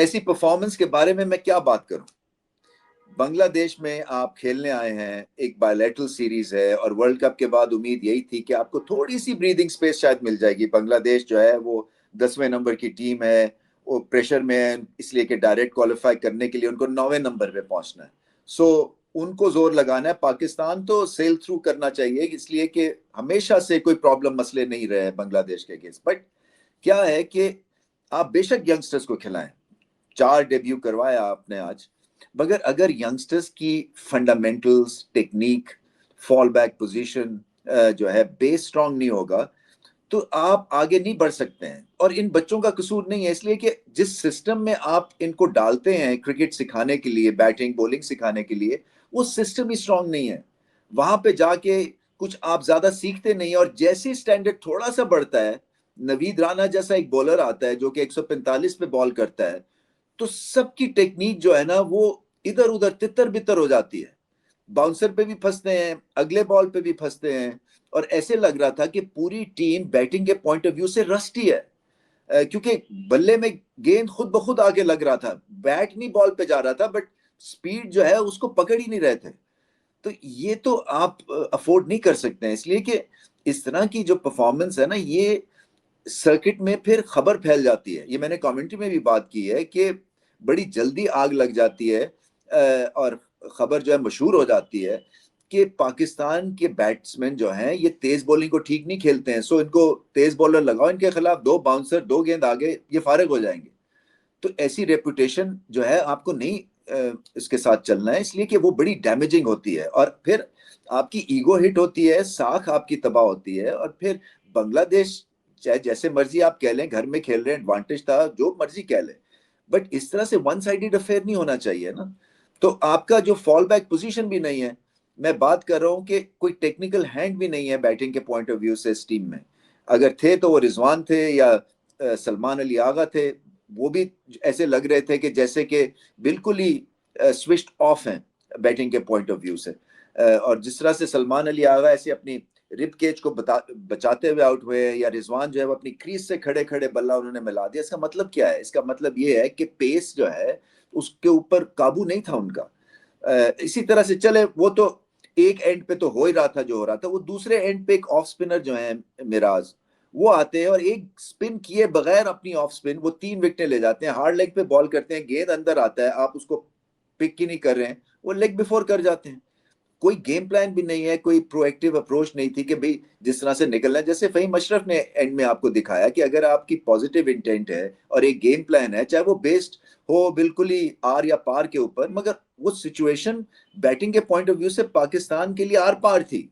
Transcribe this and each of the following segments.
ऐसी परफॉर्मेंस के बारे में मैं क्या बात करूं। बांग्लादेश में आप खेलने आए हैं, एक बायलैटरल सीरीज है और वर्ल्ड कप के बाद उम्मीद यही थी कि आपको थोड़ी सी ब्रीदिंग स्पेस शायद मिल जाएगी। बांग्लादेश जो है वो 10वें नंबर की टीम है, वो प्रेशर में है इसलिए कि डायरेक्ट क्वालिफाई करने के लिए उनको 9वें नंबर पे पहुंचना है। सो उनको जोर लगाना है। पाकिस्तान तो सेल थ्रू करना चाहिए, इसलिए कि हमेशा से कोई प्रॉब्लम मसले नहीं रहे बांग्लादेश के अगेंस्ट। बट क्या है कि आप बेशक यंगस्टर्स को खिलाएं, 4 डेब्यू करवाया आपने आज, मगर अगर यंगस्टर्स की fundamentals, technique, fall back position जो है बेस स्ट्रांग नहीं होगा तो आप आगे नहीं बढ़ सकते हैं। और इन बच्चों का कसूर नहीं है, इसलिए कि जिस सिस्टम में आप इनको डालते हैं क्रिकेट सिखाने के लिए, बैटिंग बॉलिंग सिखाने के लिए, वो सिस्टम ही स्ट्रांग नहीं है। वहां पे जाके कुछ आप ज्यादा सीखते नहीं, और जैसे स्टैंडर्ड थोड़ा सा बढ़ता है, नवीद राणा जैसा एक बॉलर आता है जो कि 145 पे बॉल करता है, तो सबकी टेक्निक जो है ना वो इधर उधर तितर बितर हो जाती है। बाउंसर पे भी फंसते हैं, अगले बॉल पे भी फंसते हैं, और ऐसे लग रहा था कि पूरी टीम बैटिंग के पॉइंट ऑफ व्यू से रस्टी है। क्योंकि बल्ले में गेंद खुद ब खुद आगे लग रहा था, बैट नहीं बॉल पे जा रहा था, बट स्पीड जो है उसको पकड़ ही नहीं रहे थे। तो ये तो आप अफोर्ड नहीं कर सकते हैं, इसलिए कि इस तरह की जो परफॉर्मेंस है ना, ये सर्किट में फिर खबर फैल जाती है। ये मैंने कमेंट्री में भी बात की है कि बड़ी जल्दी आग लग जाती है, और खबर जो है मशहूर हो जाती है कि पाकिस्तान के बैट्समैन जो हैं ये तेज बॉलिंग को ठीक नहीं खेलते हैं, सो इनको तेज बॉलर लगाओ, इनके खिलाफ 2 बाउंसर 2 गेंद आगे, ये फारिग हो जाएंगे। तो ऐसी रेपुटेशन जो है आपको नहीं इसके साथ चलना है, इसलिए कि वो बड़ी डैमेजिंग होती है, और फिर आपकी ईगो हिट होती है, साख आपकी तबाह होती है। और फिर बांग्लादेश, चाहे जैसे मर्जी आप कह लें, घर में खेल रहे हैं, एडवांटेज था, जो मर्जी कह लें, बट इस तरह से वन साइडेड अफेयर नहीं होना चाहिए ना। तो आपका जो फॉल बैक पोजीशन भी नहीं है, मैं बात कर रहा हूं कि कोई टेक्निकल हैंड भी नहीं है बैटिंग के पॉइंट ऑफ व्यू से इस टीम में। अगर थे तो वो रिजवान थे या सलमान अली आगा थे, वो भी ऐसे लग रहे थे कि जैसे कि बिल्कुल ही स्विच्ड ऑफ हैं बैटिंग के पॉइंट ऑफ व्यू से। और जिस तरह से सलमान अली आगा ऐसे अपनी रिब केज को बचाते हुए आउट हुए, या रिजवान जो है वो अपनी क्रीज से खड़े खड़े बल्ला उन्होंने मिला दिया, इसका मतलब क्या है? इसका मतलब ये है कि पेस जो है उसके ऊपर काबू नहीं था उनका। इसी तरह से चले, वो तो एक एंड पे तो हो ही रहा था जो हो रहा था, वो दूसरे एंड पे एक ऑफ स्पिनर जो है मिराज, वो आते हैं और एक स्पिन किए बगैर अपनी ऑफ स्पिन वो 3 विकेटें ले जाते हैं। हार्ड लेग पे बॉल करते हैं, गेंद अंदर आता है, आप उसको पिक ही नहीं कर रहे हैं, वो लेग बिफोर कर जाते हैं। कोई गेम प्लान भी नहीं है, कोई प्रोएक्टिव अप्रोच नहीं थी कि भाई जिस तरह से निकलना है। जैसे फहीम अशरफ ने एंड में आपको दिखाया कि अगर आपकी पॉजिटिव इंटेंट है और एक गेम प्लान है, चाहे वो बेस्ड हो बिल्कुल ही आर या पार के ऊपर, मगर वो सिचुएशन बैटिंग के पॉइंट ऑफ व्यू से पाकिस्तान के लिए आर पार थी,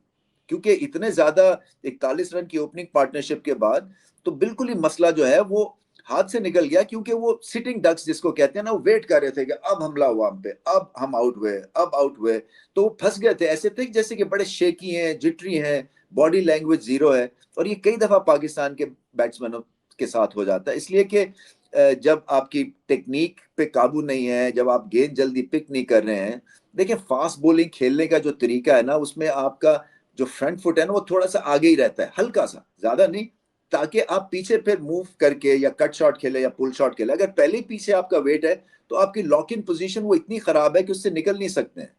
क्योंकि इतने ज्यादा 41 रन की ओपनिंग पार्टनरशिप के बाद तो बिल्कुल ही मसला जो है वो हाथ से निकल गया। क्योंकि वो सिटिंग डक्स जिसको कहते हैं ना, वो वेट कर रहे थे कि अब हमला हुआ हम पे, अब हम आउट हुए, अब आउट हुए, तो वो फंस गए थे। ऐसे थे जैसे कि बड़े शेकी हैं, जिटरी हैं, बॉडी लैंग्वेज जीरो है। और ये कई दफा पाकिस्तान के बैट्समैनों के साथ हो जाता है, इसलिए कि जब आपकी टेक्निक पे काबू नहीं है, जब आप गेंद जल्दी पिक नहीं कर रहे हैं। देखिए, फास्ट बॉलिंग खेलने का जो तरीका है ना, उसमें आपका जो फ्रंट फुट है ना वो थोड़ा सा आगे ही रहता है, हल्का सा, ज्यादा नहीं, ताकि आप पीछे फिर मूव करके या कट शॉट खेले या पुल शॉट खेले। अगर पहले ही पीछे आपका वेट है तो आपकी लॉक इन पोजीशन वो इतनी खराब है कि उससे निकल नहीं सकते हैं।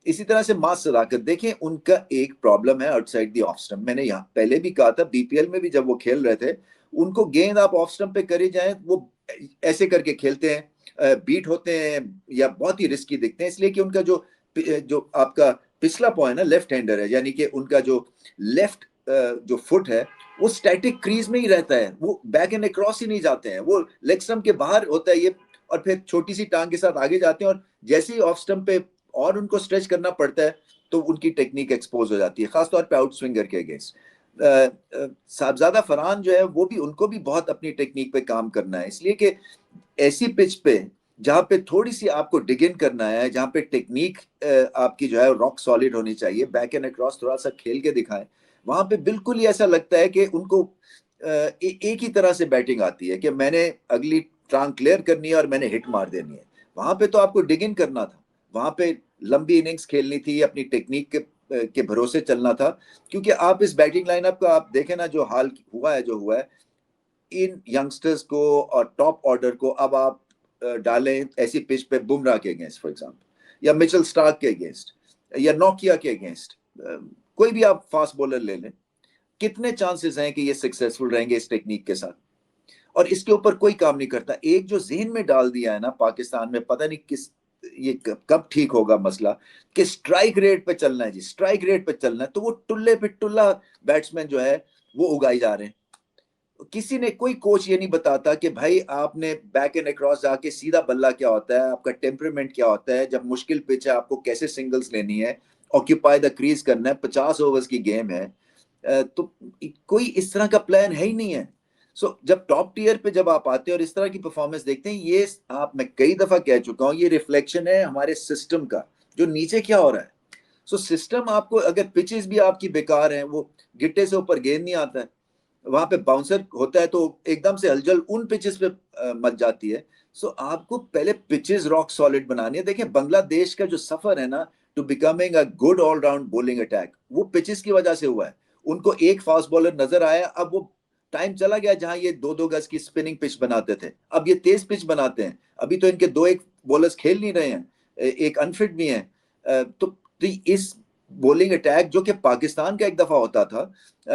इसी तरह से मास सदाकत, देखें उनका एक प्रॉब्लम है आउटसाइड दी ऑफ स्टंप। मैंने यहाँ पहले भी कहा था, बीपीएल में भी जब वो खेल रहे थे, उनको गेंद आप ऑफ स्टंप पे करी जाए वो ऐसे करके खेलते हैं, बीट होते हैं या बहुत ही रिस्की दिखते हैं, इसलिए कि उनका जो जो आपका पिछला पॉइंट है लेफ्ट हैंडर है, यानी कि उनका जो लेफ्ट जो फुट है वो स्टैटिक क्रीज में ही रहता है, वो बैक एंड अक्रॉस ही नहीं जाते हैं, वो लेग स्टंप के बाहर होता है ये, और फिर छोटी सी टांग के साथ आगे जाते हैं, और जैसे ही ऑफ स्टंप पे और उनको स्ट्रेच करना पड़ता है तो उनकी टेक्निक एक्सपोज हो जाती है, खासतौर पे आउट स्विंगर के अगेंस्ट। साहबजादा फरहान जो है वो भी, उनको भी बहुत अपनी टेक्निक पे काम करना है, इसलिए कि ऐसी पिच पे जहाँ पे थोड़ी सी आपको डिग इन करना है, जहाँ पे टेक्निक आपकी जो है रॉक सॉलिड होनी चाहिए, बैक एंड अक्रॉस थोड़ा सा खेल के दिखाएं, वहां पे बिल्कुल ही ऐसा लगता है कि उनको एक ही तरह से बैटिंग आती है कि मैंने अगली टांग क्लियर करनी है और मैंने हिट मार देनी है। वहां पे तो आपको डिग इन करना था, वहां पे लंबी इनिंग्स खेलनी थी, अपनी टेक्निक के भरोसे चलना था। क्योंकि आप इस बैटिंग लाइनअप का आप देखें ना, जो हाल हुआ है जो हुआ है, इन यंगस्टर्स को और टॉप ऑर्डर को अब आप डालें ऐसी पिच पे बुमराह के अगेंस्ट फॉर एग्जांपल, या मिचेल स्टार्क के अगेंस्ट, या नोकिया के अगेंस्ट, कोई भी आप फास्ट बॉलर ले लें, कितने चांसेस हैं कि ये सक्सेसफुल रहेंगे इस टेक्निक के साथ? और इसके ऊपर कोई काम नहीं करता। एक जो जेहन में डाल दिया है ना पाकिस्तान में, पता नहीं किस, ये कब ठीक होगा मसला, कि स्ट्राइक रेट पे चलना है जी, स्ट्राइक रेट पे चलना है, तो वो टुल्ले पे टुल्ला बैट्समैन जो है वो उगाई जा रहे हैं। किसी ने, कोई कोच ये नहीं बताता कि भाई आपने बैक एंड अक्रॉस जाके सीधा बल्ला क्या होता है, आपका टेम्परामेंट क्या होता है, जब मुश्किल पिच है आपको कैसे सिंगल्स लेनी है, ऑक्यूपाई द क्रीज करना है, 50 ओवर्स की गेम है। तो कोई इस तरह का प्लान है ही नहीं है। सो जब टॉप टियर पे जब आप आते हैं और इस तरह की परफॉर्मेंस देखते हैं, ये आप, मैं कई दफा कह चुका हूं, ये रिफ्लेक्शन है हमारे सिस्टम का, जो नीचे क्या हो रहा है। सो सिस्टम आपको, अगर पिचेस भी आपकी बेकार हैं, वो गिट्टे से ऊपर गेंद नहीं आता है, वहां पे बाउंसर होता है, तो एकदम से हलचल उन पिचेस पे मच जाती है। सो आपको पहले पिचेस रॉक सॉलिड बनानी है। देखिए बांग्लादेश का जो सफर है ना to becoming a good allround bowling attack, वो पिचेस की वजह से हुआ है। उनको एक फास्ट बॉलर नजर आया, अब वो टाइम चला गया जहां ये 2-2 गज की स्पिनिंग पिच बनाते थे, अब ये तेज पिच बनाते हैं। अभी तो इनके दो एक बॉलर्स खेल नहीं रहे हैं, एक अनफिट भी हैं। तो इस बॉलिंग अटैक जो कि पाकिस्तान का एक दफा होता था,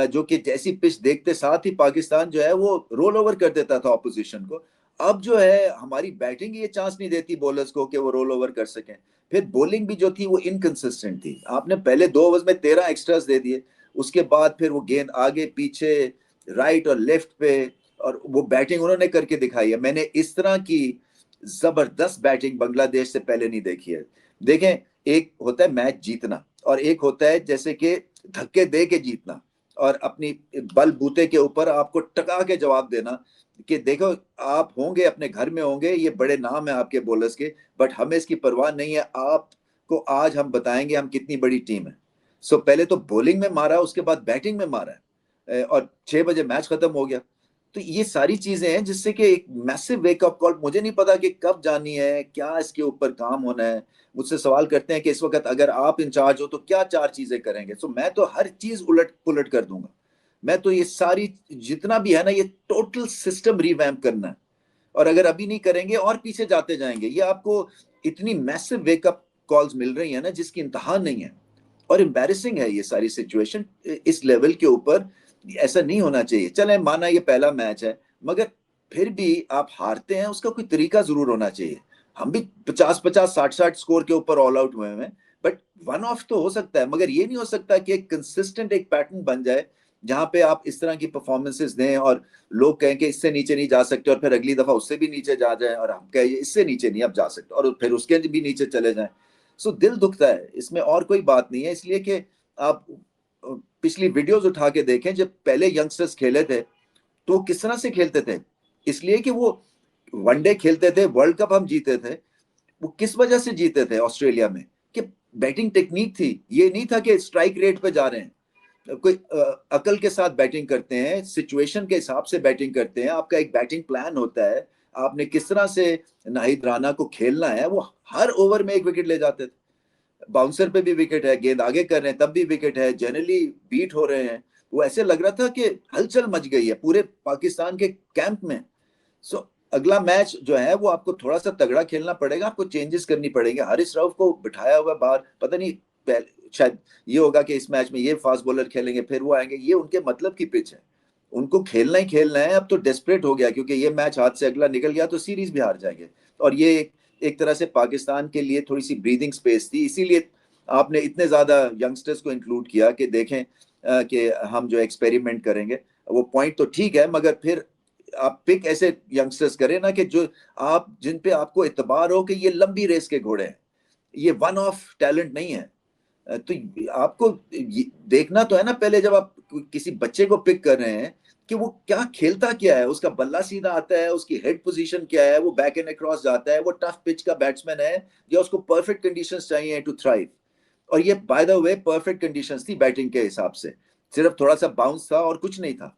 जो कि जैसी पिच देखते साथ ही पाकिस्तान जो है वो रोल ओवर कर देता था ऑपोजिशन को, अब जो है हमारी बैटिंग ये चांस नहीं देती बॉलर्स को कि वो रोल ओवर कर सकें। फिर बॉलिंग भी जो थी वो इनकंसिस्टेंट थी। आपने पहले 2 ओवर्स में 13 एक्स्ट्रास दे दिए, उसके बाद फिर वो गेंद आगे पीछे, राइट और लेफ्ट पे, और वो बैटिंग उन्होंने करके दिखाई है। मैंने इस तरह की जबरदस्त बैटिंग बांग्लादेश से पहले नहीं देखी है। देखें, एक होता है मैच जीतना, और एक होता है जैसे कि धक्के दे के जीतना, और अपनी बल बूते के ऊपर आपको टका के जवाब देना कि देखो आप होंगे अपने घर में होंगे, ये बड़े नाम है आपके बॉलर्स के, बट हमें इसकी परवाह नहीं है, आपको आज हम बताएंगे हम कितनी बड़ी टीम है। सो पहले तो बॉलिंग में मारा, उसके बाद बैटिंग में मारा है, और 6 बजे मैच खत्म हो गया। तो ये सारी चीजें हैं जिससे कि एक मैसिव वेकअप कॉल, मुझे नहीं पता कि कब जानी है, क्या इसके ऊपर काम होना है। मुझसे सवाल करते हैं कि इस वक्त अगर आप इंचार्ज हो तो क्या 4 चीजें करेंगे। सो मैं तो हर चीज उलट पुलट कर दूंगा। मैं तो ये सारी, जितना भी है ना, ये टोटल सिस्टम रिवैम्प करना है, और अगर अभी नहीं करेंगे और पीछे जाते जाएंगे। ये आपको इतनी मैसिव वेकअप कॉल्स मिल रही है ना जिसकी इंतहा नहीं है, और एम्बैरेसिंग है ये सारी सिचुएशन इस लेवल के ऊपर। ऐसा नहीं होना चाहिए। चले माना ये पहला मैच है, मगर फिर भी आप हारते हैं, उसका कोई तरीका जरूर होना चाहिए। हम भी 50-50 60-60 स्कोर के ऊपर ऑल आउट हुए हैं, बट वन ऑफ तो हो सकता है, मगर ये नहीं हो सकता कि एक कंसिस्टेंट एक पैटर्न बन जाए जहां पे आप इस तरह की परफॉर्मेंसेस दें और लोग कहें कि इससे नीचे नहीं जा सकते, और फिर अगली दफा उससे भी नीचे जा जाए, और हम कहें इससे नीचे नहीं अब जा सकते, और फिर उसके भी नीचे चले जाएं। सो दिल दुखता है, इसमें और कोई बात नहीं है। इसलिए कि आप पिछली वीडियोस उठा के देखें, जब पहले यंगस्टर्स खेले थे तो किस तरह से खेलते थे। इसलिए कि वो वनडे खेलते थे, वर्ल्ड कप हम जीते थे। वो किस वजह से जीते थे ऑस्ट्रेलिया में, कि बैटिंग टेक्निक थी। ये नहीं था कि स्ट्राइक रेट पे जा रहे हैं, कोई अकल के साथ बैटिंग करते हैं, सिचुएशन के हिसाब से बैटिंग करते हैं। आपका एक बैटिंग प्लान होता है, आपने किस तरह से नाहिद राना को खेलना है। वो हर ओवर में एक विकेट ले जाते थे, बाउंसर पे भी विकेट है, गेंद आगे कर रहे हैं तब भी विकेट है, जनरली बीट हो रहे हैं। वो ऐसे लग रहा था कि हलचल मच गई है पूरे पाकिस्तान के कैंप में। सो अगला मैच जो है वो आपको थोड़ा सा तगड़ा खेलना पड़ेगा, आपको चेंजेस करनी पड़ेंगे। हारिस रऊफ को बिठाया हुआ बाहर, पता नहीं शायद ये होगा कि इस मैच में ये फास्ट बॉलर खेलेंगे, फिर वो आएंगे, ये उनके मतलब की पिच है, उनको खेलना ही खेलना है। अब तो डेस्परेट हो गया, क्योंकि ये मैच हाथ से अगला निकल गया तो सीरीज भी हार जाएंगे। और ये एक तरह से पाकिस्तान के लिए थोड़ी सी ब्रीदिंग स्पेस थी, इसीलिए आपने इतने ज्यादा यंगस्टर्स को इंक्लूड किया कि देखें कि हम जो एक्सपेरिमेंट करेंगे। वो पॉइंट तो ठीक है, मगर फिर आप पिक ऐसे यंगस्टर्स करें ना कि जो आप, जिन पे आपको इतबार हो कि ये लंबी रेस के घोड़े हैं, ये वन ऑफ टैलेंट नहीं है। तो आपको देखना तो है ना पहले, जब आप किसी बच्चे को पिक कर रहे हैं, कि वो क्या खेलता क्या है, उसका बल्ला सीधा आता है, उसकी हेड पोजीशन क्या है, वो बैक एंड अक्रॉस जाता है, वो टफ पिच का बैट्समैन है, या उसको परफेक्ट कंडीशंस चाहिए टू थ्राइव। और ये by the way perfect conditions थी बैटिंग के हिसाब से, सिर्फ थोड़ा सा बाउंस था और कुछ नहीं था।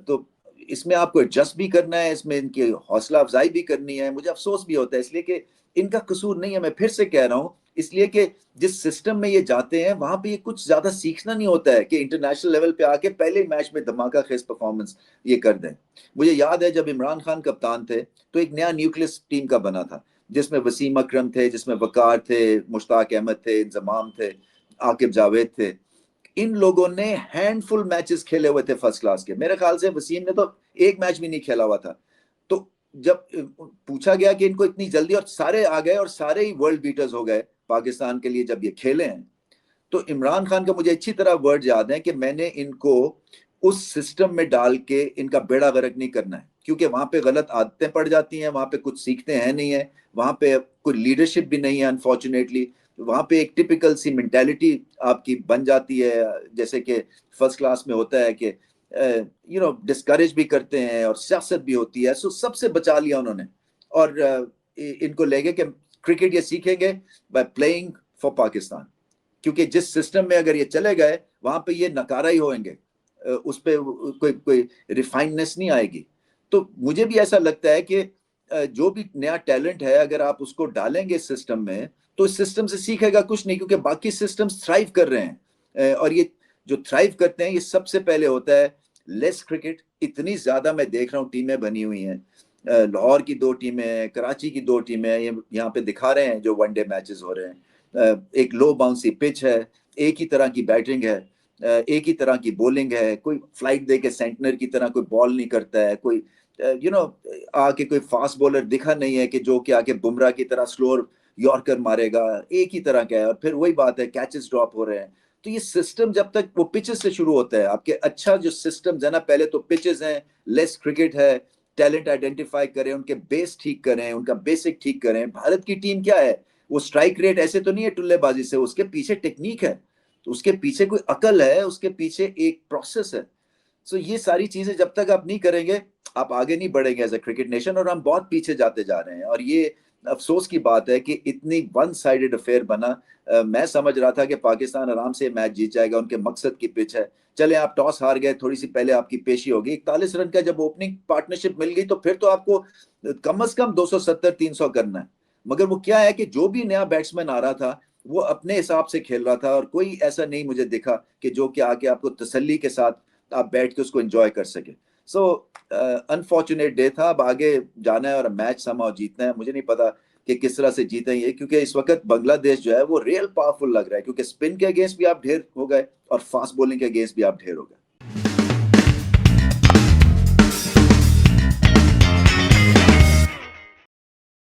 तो इसमें आपको एडजस्ट भी करना है, इसमें इनकी हौसला अफजाई भी करनी है। मुझे अफसोस भी होता है इसलिए कि इनका कसूर नहीं है, मैं फिर से कह रहा हूं, इसलिए कि जिस सिस्टम में ये जाते हैं वहां पे ये कुछ ज्यादा सीखना नहीं होता है कि इंटरनेशनल लेवल पे आके पहले मैच में धमाका खेज परफॉर्मेंस ये कर दें। मुझे याद है जब इमरान खान कप्तान थे तो एक नया न्यूक्लियस टीम का बना था, जिसमें वसीम अकरम थे, जिसमें वकार थे, मुश्ताक अहमद थे, इंजमाम थे, आकिब जावेद थे। इन लोगों ने हैंडफुल मैचेस खेले हुए थे फर्स्ट क्लास के, मेरे ख्याल से वसीम ने तो एक मैच भी नहीं खेला हुआ था। तो जब पूछा गया कि इनको इतनी जल्दी, और सारे आ गए और सारे ही वर्ल्ड बीटर्स हो गए पाकिस्तान के लिए जब ये खेले हैं, तो इमरान खान का मुझे अच्छी तरह वर्ड याद है कि मैंने इनको उस सिस्टम में डाल के इनका बेड़ा गर्क नहीं करना है, क्योंकि वहां पे गलत आदतें पड़ जाती हैं, वहां पे कुछ सीखते हैं नहीं है, वहां पे कोई लीडरशिप भी नहीं है अनफॉर्चुनेटली, वहां पे एक टिपिकल सी मेंटेलिटी आपकी बन जाती है, जैसे कि फर्स्ट क्लास में होता है कि डिस्करेज भी करते हैं और सियासत भी होती है। सो सबसे बचा लिया उन्होंने, और इनको ले गए कि क्रिकेट ये सीखेंगे बाय प्लेइंग फॉर पाकिस्तान, क्योंकि जिस सिस्टम में अगर ये चले गए वहां पे ये नकारा ही होंगे, उस पे कोई कोई रिफाइननेस नहीं आएगी। तो मुझे भी ऐसा लगता है कि जो भी नया टैलेंट है अगर आप उसको डालेंगे इस सिस्टम में, तो इस सिस्टम से सीखेगा कुछ नहीं, क्योंकि बाकी सिस्टम्स थ्राइव कर रहे हैं, और ये जो थ्राइव करते हैं ये सबसे पहले होता है लेस क्रिकेट। इतनी ज्यादा मैं देख रहा हूँ टीमें बनी हुई हैं, लाहौर की 2 टीमें, कराची की 2 टीमें, ये यहाँ पे दिखा रहे हैं जो वनडे मैचेस हो रहे हैं। एक लो बाउंसी पिच है, एक ही तरह की बैटिंग है, एक ही तरह की बॉलिंग है, कोई फ्लाइट दे के सेंटनर की तरह कोई बॉल नहीं करता है, कोई आके कोई फास्ट बॉलर दिखा नहीं है कि जो कि आके बुमराह की तरह स्लोअर यॉर्कर मारेगा, एक ही तरह का है। और फिर वही बात है, कैचेस ड्रॉप हो रहे हैं। तो ये सिस्टम जब तक वो पिचेस से शुरू होता है आपके, अच्छा जो सिस्टम है ना, पहले तो पिचेस हैं, लेस क्रिकेट है, टैलेंट आइडेंटिफाई करें, उनके बेस ठीक करें, उनका बेसिक ठीक करें। भारत की टीम क्या है, वो स्ट्राइक रेट ऐसे तो नहीं है टुल्लेबाजी से, उसके पीछे टेक्निक है, तो उसके पीछे कोई अकल है, उसके पीछे एक प्रोसेस है। सो ये सारी चीजें जब तक आप नहीं करेंगे आप आगे नहीं बढ़ेंगे एज ए क्रिकेट नेशन, और हम बहुत पीछे जाते जा रहे हैं। और ये अफसोस की बात है कि इतनी वन साइडेड अफेयर बना। मैं समझ रहा था कि पाकिस्तान आराम से मैच जीत जाएगा, उनके मकसद की पिच है। चले आप टॉस हार गए, थोड़ी सी पहले आपकी पेशी होगी, 41 रन का जब ओपनिंग पार्टनरशिप मिल गई तो फिर तो आपको कम से कम 270-300 करना है। मगर वो क्या है कि जो भी नया बैट्समैन आ रहा था वो अपने हिसाब से खेल रहा था, और कोई ऐसा नहीं मुझे दिखा कि जो कि आके आपको तसल्ली के साथ आप बैठ के उसको एंजॉय कर सके। सो अनफॉर्चुनेट डे था, अब आगे जाना है और मैच समाव जीतना है। मुझे नहीं पता कि किस तरह से जीते ये, क्योंकि इस वक्त बांग्लादेश जो है वो रियल पावरफुल लग रहा है, क्योंकि स्पिन के अगेंस्ट भी आप ढेर हो गए और फास्ट बॉलिंग के अगेंस्ट भी आप ढेर हो गए।